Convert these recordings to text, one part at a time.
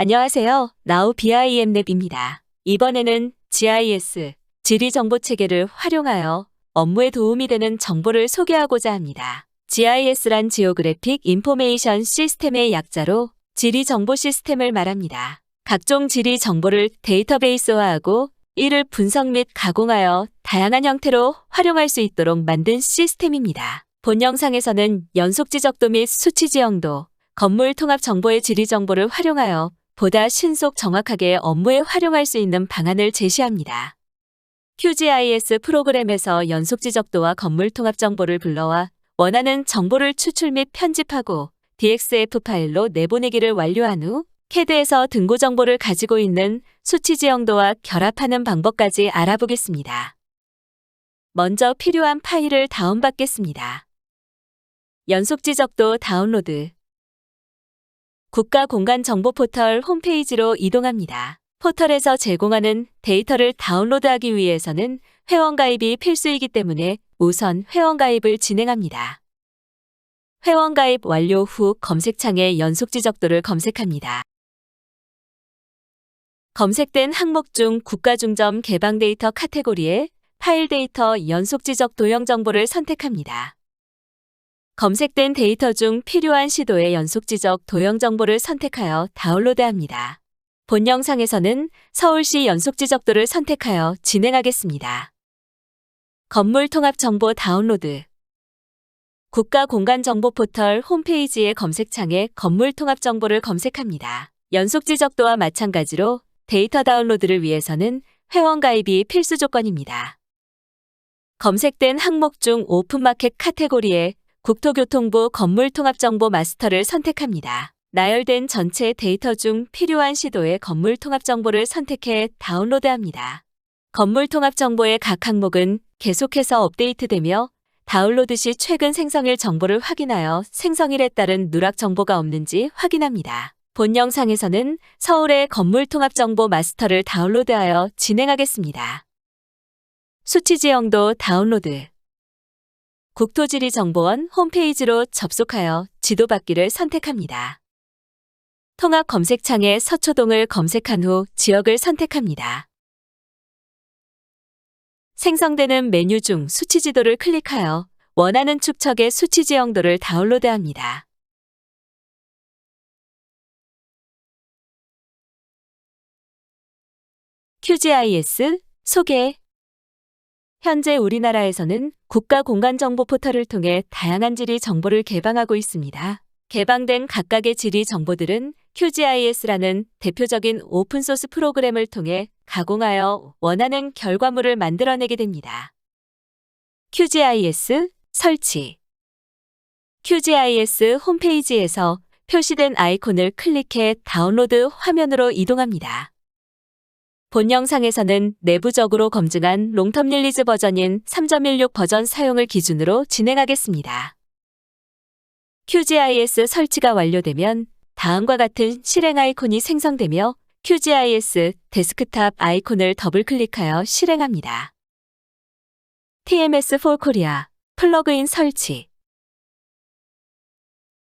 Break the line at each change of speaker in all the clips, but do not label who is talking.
안녕하세요. 나우 BIM랩입니다. 이번에는 GIS, 지리정보체계를 활용하여 업무에 도움이 되는 정보를 소개하고자 합니다. GIS란 지오그래픽 인포메이션 시스템의 약자로 지리정보 시스템을 말합니다. 각종 지리 정보를 데이터베이스화하고 이를 분석 및 가공하여 다양한 형태로 활용할 수 있도록 만든 시스템입니다. 본 영상에서는 연속 지적도 및 수치 지형도, 건물 통합 정보의 지리 정보를 활용하여 보다 신속 정확하게 업무에 활용할 수 있는 방안을 제시합니다. QGIS 프로그램에서 연속 지적도와 건물 통합 정보를 불러와 원하는 정보를 추출 및 편집하고 DXF 파일로 내보내기를 완료한 후 CAD에서 등고 정보를 가지고 있는 수치 지형도와 결합하는 방법까지 알아보겠습니다. 먼저 필요한 파일을 다운받겠습니다. 연속 지적도 다운로드. 국가공간정보포털 홈페이지로 이동합니다. 포털에서 제공하는 데이터를 다운로드하기 위해서는 회원가입이 필수이기 때문에 우선 회원가입을 진행합니다. 회원가입 완료 후 검색창에 연속지적도를 검색합니다. 검색된 항목 중 국가중점 개방 데이터 카테고리에 파일 데이터 연속지적 도형 정보를 선택합니다. 검색된 데이터 중 필요한 시도의 연속지적 도형 정보를 선택하여 다운로드합니다. 본 영상에서는 서울시 연속지적도를 선택하여 진행하겠습니다. 건물 통합 정보 다운로드. 국가공간정보포털 홈페이지의 검색창에 건물 통합 정보를 검색합니다. 연속지적도와 마찬가지로 데이터 다운로드를 위해서는 회원가입이 필수 조건입니다. 검색된 항목 중 오픈마켓 카테고리에 국토교통부 건물통합정보 마스터를 선택합니다. 나열된 전체 데이터 중 필요한 시도의 건물통합정보를 선택해 다운로드합니다. 건물통합정보의 각 항목은 계속해서 업데이트되며 다운로드 시 최근 생성일 정보를 확인하여 생성일에 따른 누락 정보가 없는지 확인합니다. 본 영상에서는 서울의 건물통합정보 마스터를 다운로드하여 진행하겠습니다. 수치 지형도 다운로드. 국토지리정보원 홈페이지로 접속하여 지도 받기를 선택합니다. 통합 검색창에 서초동을 검색한 후 지역을 선택합니다. 생성되는 메뉴 중 수치 지도를 클릭하여 원하는 축척의 수치 지형도를 다운로드합니다. QGIS 소개. 현재 우리나라에서는 국가공간정보포털을 통해 다양한 지리 정보를 개방하고 있습니다. 개방된 각각의 지리 정보들은 QGIS라는 대표적인 오픈소스 프로그램을 통해 가공하여 원하는 결과물을 만들어내게 됩니다. QGIS 설치. QGIS 홈페이지에서 표시된 아이콘을 클릭해 다운로드 화면으로 이동합니다. 본 영상에서는 내부적으로 검증한 롱텀 릴리즈 버전인 3.16 버전 사용을 기준으로 진행하겠습니다. QGIS 설치가 완료되면 다음과 같은 실행 아이콘이 생성되며 QGIS 데스크탑 아이콘을 더블 클릭하여 실행합니다. TMS for Korea 플러그인 설치.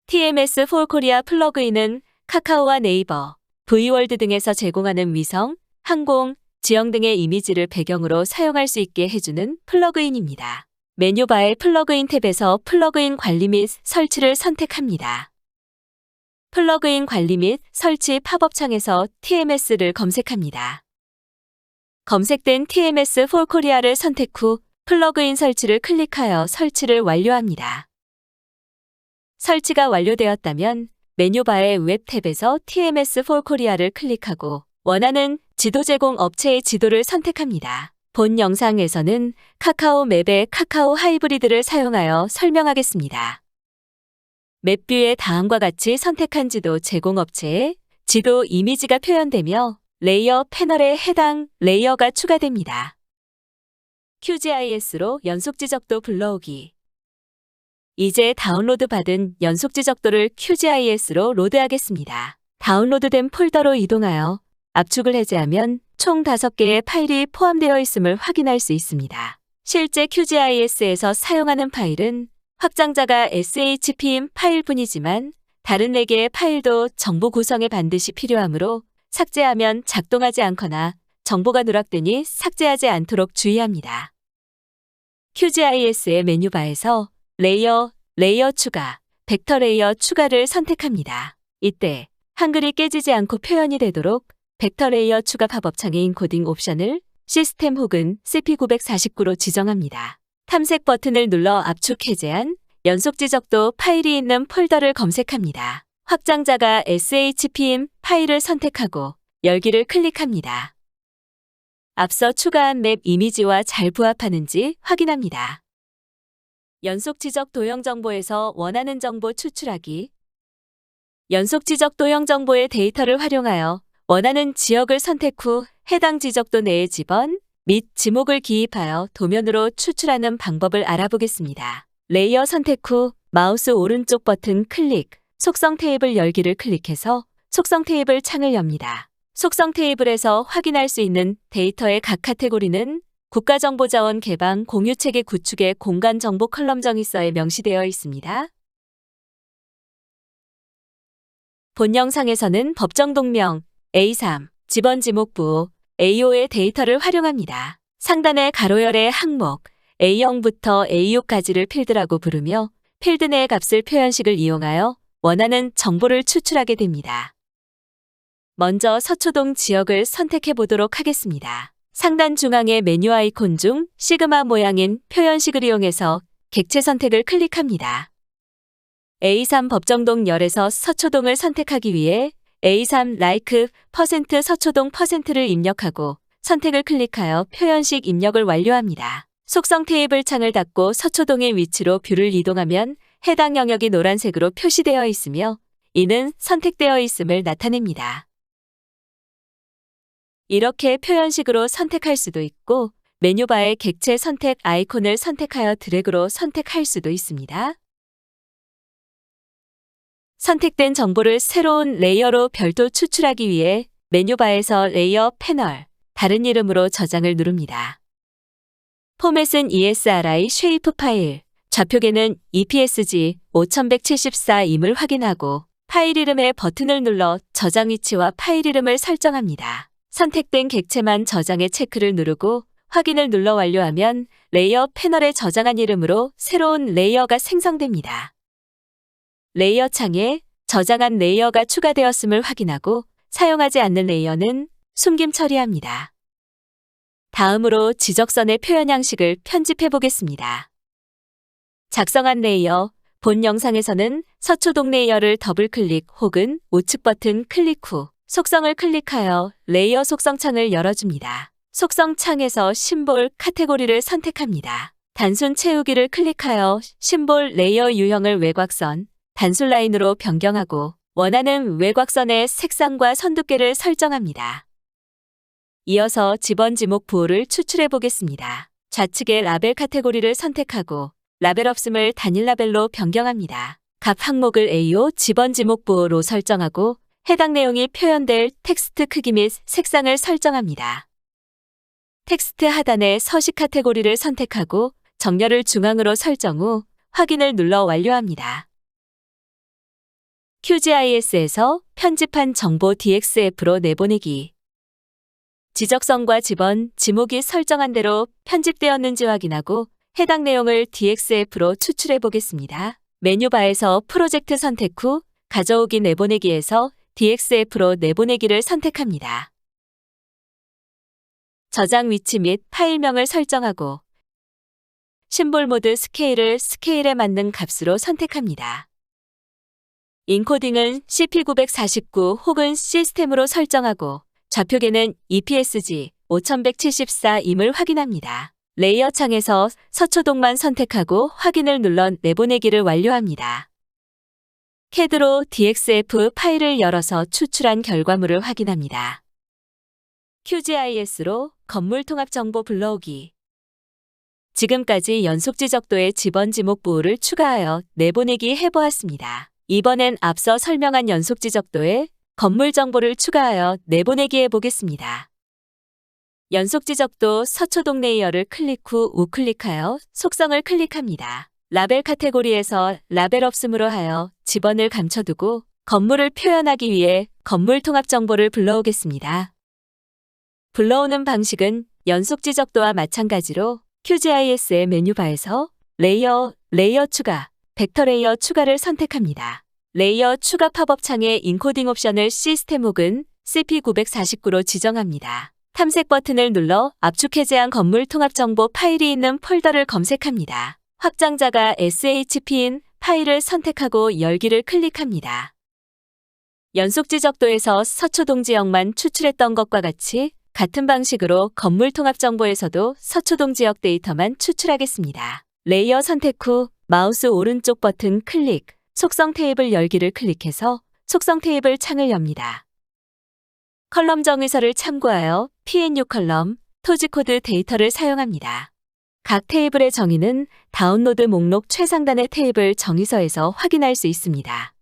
TMS for Korea 플러그인은 카카오와 네이버, V월드 등에서 제공하는 위성, 항공, 지형 등의 이미지를 배경으로 사용할 수 있게 해주는 플러그인입니다. 메뉴바의 플러그인 탭에서 플러그인 관리 및 설치를 선택합니다. 플러그인 관리 및 설치 팝업 창에서 TMS를 검색합니다. 검색된 TMS for Korea를 선택 후 플러그인 설치를 클릭하여 설치를 완료합니다. 설치가 완료되었다면 메뉴바의 웹 탭에서 TMS for Korea를 클릭하고 원하는 지도 제공 업체의 지도를 선택합니다. 본 영상에서는 카카오 맵의 카카오 하이브리드를 사용하여 설명하겠습니다. 맵뷰에 다음과 같이 선택한 지도 제공 업체의 지도 이미지가 표현되며 레이어 패널에 해당 레이어가 추가됩니다. QGIS로 연속 지적도 불러오기. 이제 다운로드 받은 연속 지적도를 QGIS로 로드하겠습니다. 다운로드된 폴더로 이동하여 압축을 해제하면 총 5개의 파일이 포함되어 있음을 확인할 수 있습니다. 실제 QGIS에서 사용하는 파일은 확장자가 SHP인 파일뿐이지만 다른 4개의 파일도 정보 구성에 반드시 필요하므로 삭제하면 작동하지 않거나 정보가 누락되니 삭제하지 않도록 주의합니다. QGIS의 메뉴바에서 레이어 추가, 벡터 레이어 추가를 선택합니다. 이때 한글이 깨지지 않고 표현이 되도록 벡터 레이어 추가 팝업창의 인코딩 옵션을 시스템 혹은 CP949로 지정합니다. 탐색 버튼을 눌러 압축 해제한 연속 지적도 파일이 있는 폴더를 검색합니다. 확장자가 SHP인 파일을 선택하고 열기를 클릭합니다. 앞서 추가한 맵 이미지와 잘 부합하는지 확인합니다. 연속 지적 도형 정보에서 원하는 정보 추출하기. 연속 지적 도형 정보의 데이터를 활용하여 원하는 지역을 선택 후 해당 지적도 내의 지번 및 지목을 기입하여 도면으로 추출하는 방법을 알아보겠습니다. 레이어 선택 후 마우스 오른쪽 버튼 클릭, 속성 테이블 열기를 클릭해서 속성 테이블 창을 엽니다. 속성 테이블에서 확인할 수 있는 데이터의 각 카테고리는 국가정보자원 개방 공유체계 구축의 공간정보 컬럼 정의서에 명시되어 있습니다. 본 영상에서는 법정동명 A3, 지번 지목부 A5의 데이터를 활용합니다. 상단의 가로열의 항목 A0부터 A6까지를 필드라고 부르며 필드 내의 값을 표현식을 이용하여 원하는 정보를 추출하게 됩니다. 먼저 서초동 지역을 선택해 보도록 하겠습니다. 상단 중앙의 메뉴 아이콘 중 시그마 모양인 표현식을 이용해서 객체 선택을 클릭합니다. A3 법정동 열에서 서초동을 선택하기 위해 A3 like %서초동 %를 입력하고 선택을 클릭하여 표현식 입력을 완료합니다. 속성 테이블 창을 닫고 서초동의 위치로 뷰를 이동하면 해당 영역이 노란색으로 표시되어 있으며 이는 선택되어 있음을 나타냅니다. 이렇게 표현식으로 선택할 수도 있고 메뉴바의 객체 선택 아이콘을 선택하여 드래그로 선택할 수도 있습니다. 선택된 정보를 새로운 레이어로 별도 추출하기 위해 메뉴바에서 레이어 패널, 다른 이름으로 저장을 누릅니다. 포맷은 ESRI 쉐이프 파일, 좌표계는 EPSG 5174임을 확인하고 파일 이름의 버튼을 눌러 저장 위치와 파일 이름을 설정합니다. 선택된 객체만 저장의 체크를 누르고 확인을 눌러 완료하면 레이어 패널에 저장한 이름으로 새로운 레이어가 생성됩니다. 레이어 창에 저장한 레이어가 추가되었음을 확인하고 사용하지 않는 레이어는 숨김 처리합니다. 다음으로 지적선의 표현 양식을 편집해 보겠습니다. 작성한 레이어, 본 영상에서는 서초동 레이어를 더블클릭 혹은 우측 버튼 클릭 후 속성을 클릭하여 레이어 속성 창을 열어줍니다. 속성 창에서 심볼 카테고리를 선택합니다. 단순 채우기를 클릭하여 심볼 레이어 유형을 외곽선, 단순 라인으로 변경하고 원하는 외곽선의 색상과 선두께를 설정합니다. 이어서 지번 지목 부호를 추출해 보겠습니다. 좌측의 라벨 카테고리를 선택하고 라벨 없음을 단일 라벨로 변경합니다. 각 항목을 A5 지번 지목 부호로 설정하고 해당 내용이 표현될 텍스트 크기 및 색상을 설정합니다. 텍스트 하단의 서식 카테고리를 선택하고 정렬을 중앙으로 설정 후 확인을 눌러 완료합니다. QGIS에서 편집한 정보 DXF로 내보내기. 지적선과 지번, 지목이 설정한 대로 편집되었는지 확인하고 해당 내용을 DXF로 추출해 보겠습니다. 메뉴바에서 프로젝트 선택 후 가져오기 내보내기에서 DXF로 내보내기를 선택합니다. 저장 위치 및 파일명을 설정하고 심볼 모드 스케일을 스케일에 맞는 값으로 선택합니다. 인코딩은 CP949 혹은 시스템으로 설정하고 좌표계는 EPSG 5174임을 확인합니다. 레이어 창에서 서초동만 선택하고 확인을 눌러 내보내기를 완료합니다. CAD로 DXF 파일을 열어서 추출한 결과물을 확인합니다. QGIS로 건물 통합 정보 불러오기. 지금까지 연속 지적도의 지번 지목 부호를 추가하여 내보내기 해보았습니다. 이번엔 앞서 설명한 연속 지적도에 건물 정보를 추가하여 내보내기 해보겠습니다. 연속 지적도 서초동 레이어를 클릭 후 우클릭하여 속성을 클릭합니다. 라벨 카테고리에서 라벨 없음으로 하여 지번을 감춰두고 건물을 표현하기 위해 건물 통합 정보를 불러오겠습니다. 불러오는 방식은 연속 지적도와 마찬가지로 QGIS의 메뉴바에서 레이어 추가, 벡터 레이어 추가를 선택합니다. 레이어 추가 팝업 창에 인코딩 옵션을 시스템 혹은 CP949로 지정합니다. 탐색 버튼을 눌러 압축 해제한 건물 통합 정보 파일이 있는 폴더를 검색합니다. 확장자가 SHP인 파일을 선택하고 열기를 클릭합니다. 연속 지적도에서 서초동 지역만 추출했던 것과 같은 방식으로 건물 통합 정보에서도 서초동 지역 데이터만 추출하겠습니다. 레이어 선택 후 마우스 오른쪽 버튼 클릭, 속성 테이블 열기를 클릭해서 속성 테이블 창을 엽니다. 컬럼 정의서를 참고하여 PNU 컬럼, 토지 코드 데이터를 사용합니다. 각 테이블의 정의는 다운로드 목록 최상단의 테이블 정의서에서 확인할 수 있습니다.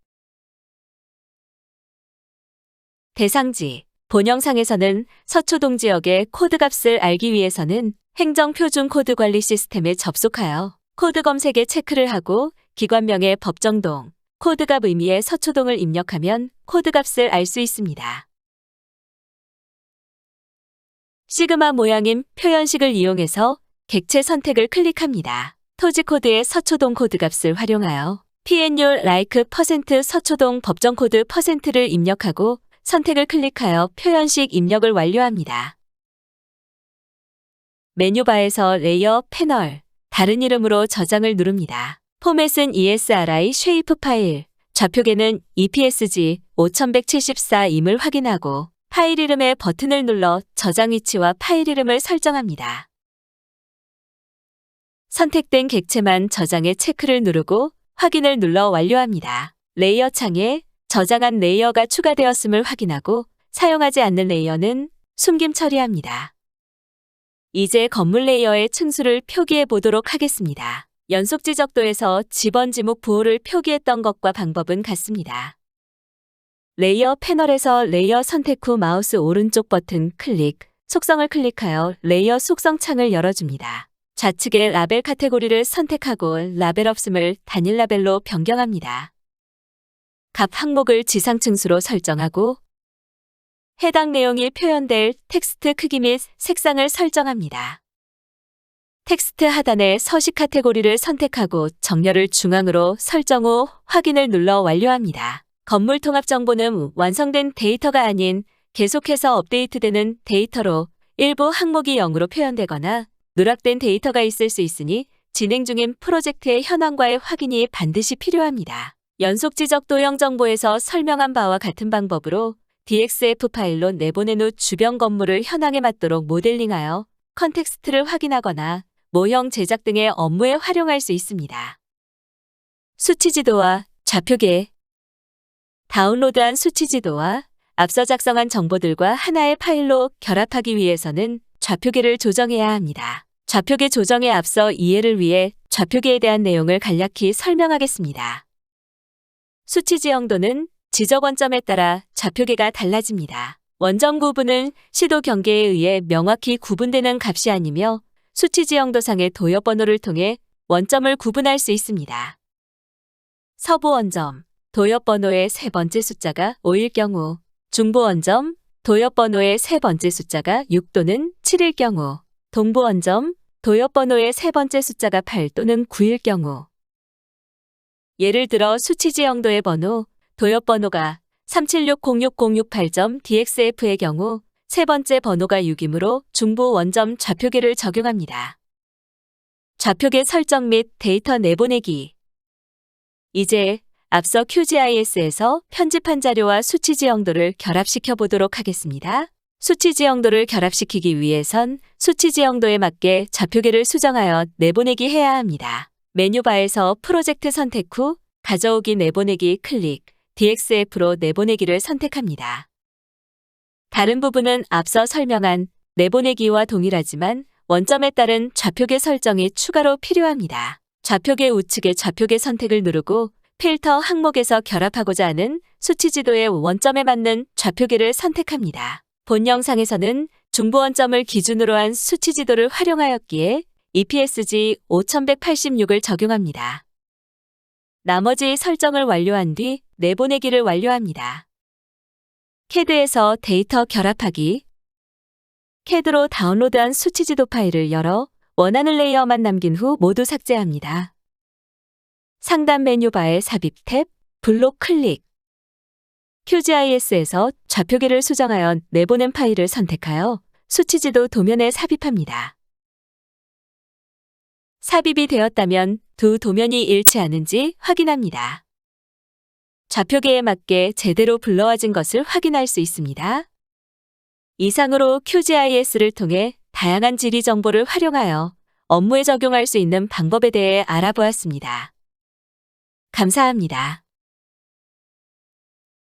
대상지, 본 영상에서는 서초동 지역의 코드 값을 알기 위해서는 행정표준 코드 관리 시스템에 접속하여 코드 검색에 체크를 하고 기관명의 법정동, 코드값 의미의 서초동을 입력하면 코드 값을 알 수 있습니다. 시그마 모양인 표현식을 이용해서 객체 선택을 클릭합니다. 토지 코드의 서초동 코드 값을 활용하여 PNU like %서초동 법정 코드 %를 입력하고 선택을 클릭하여 표현식 입력을 완료합니다. 메뉴바에서 레이어 패널, 다른 이름으로 저장을 누릅니다. 포맷은 ESRI 쉐이프 파일, 좌표계는 EPSG 5174임을 확인하고 파일 이름의 버튼을 눌러 저장 위치와 파일 이름을 설정합니다. 선택된 객체만 저장에 체크를 누르고 확인을 눌러 완료합니다. 레이어 창에 저장한 레이어가 추가되었음을 확인하고 사용하지 않는 레이어는 숨김 처리합니다. 이제 건물 레이어의 층수를 표기해 보도록 하겠습니다. 연속 지적도에서 지번 지목 부호를 표기했던 것과 방법은 같습니다. 레이어 패널에서 레이어 선택 후 마우스 오른쪽 버튼 클릭, 속성을 클릭하여 레이어 속성 창을 열어줍니다. 좌측에 라벨 카테고리를 선택하고 라벨 없음을 단일 라벨로 변경합니다. 값 항목을 지상층수로 설정하고 해당 내용이 표현될 텍스트 크기 및 색상을 설정합니다. 텍스트 하단에 서식 카테고리를 선택하고 정렬을 중앙으로 설정 후 확인을 눌러 완료합니다. 건물 통합 정보는 완성된 데이터가 아닌 계속해서 업데이트되는 데이터로 일부 항목이 0으로 표현되거나 누락된 데이터가 있을 수 있으니 진행 중인 프로젝트의 현황과의 확인이 반드시 필요합니다. 연속 지적도형 정보에서 설명한 바와 같은 방법으로 DXF 파일로 내보낸 후 주변 건물을 현황에 맞도록 모델링하여 컨텍스트를 확인하거나 모형 제작 등의 업무에 활용할 수 있습니다. 수치 지도와 좌표계, 다운로드한 수치 지도와 앞서 작성한 정보들과 하나의 파일로 결합하기 위해서는 좌표계를 조정해야 합니다. 좌표계 조정에 앞서 이해를 위해 좌표계에 대한 내용을 간략히 설명하겠습니다. 수치 지형도는 지적 원점에 따라 좌표계가 달라집니다. 원점 구분은 시도 경계에 의해 명확히 구분되는 값이 아니며 수치 지형도상의 도역 번호를 통해 원점을 구분할 수 있습니다. 서부 원점, 도역 번호의 세 번째 숫자가 5일 경우, 중부 원점, 도역 번호의 세 번째 숫자가 6 또는 7일 경우, 동부 원점, 도역 번호의 세 번째 숫자가 8 또는 9일 경우. 예를 들어 수치 지형도의 번호, 도역 번호가 3760606.DXF의 경우 세 번째 번호가 6이므로 중부 원점 좌표계를 적용합니다. 좌표계 설정 및 데이터 내보내기. 이제 앞서 QGIS에서 편집한 자료와 수치 지형도를 결합시켜 보도록 하겠습니다. 수치 지형도를 결합시키기 위해선 수치 지형도에 맞게 좌표계를 수정하여 내보내기 해야 합니다. 메뉴바에서 프로젝트 선택 후 가져오기 내보내기 클릭, DXF로 내보내기를 선택합니다. 다른 부분은 앞서 설명한 내보내기와 동일하지만 원점에 따른 좌표계 설정이 추가로 필요합니다. 좌표계 우측의 좌표계 선택을 누르고 필터 항목에서 결합하고자 하는 수치 지도의 원점에 맞는 좌표계를 선택합니다. 본 영상에서는 중부 원점을 기준으로 한 수치 지도를 활용하였기에 EPSG 5186을 적용합니다. 나머지 설정을 완료한 뒤 내보내기를 완료합니다. CAD에서 데이터 결합하기. CAD로 다운로드한 수치지도 파일을 열어 원하는 레이어만 남긴 후 모두 삭제합니다. 상단 메뉴바의 삽입 탭, 블록 클릭. QGIS에서 좌표기를 수정하여 내보낸 파일을 선택하여 수치지도 도면에 삽입합니다. 삽입이 되었다면 두 도면이 일치하는지 확인합니다. 좌표계에 맞게 제대로 불러와진 것을 확인할 수 있습니다. 이상으로 QGIS를 통해 다양한 지리 정보를 활용하여 업무에 적용할 수 있는 방법에 대해 알아보았습니다. 감사합니다.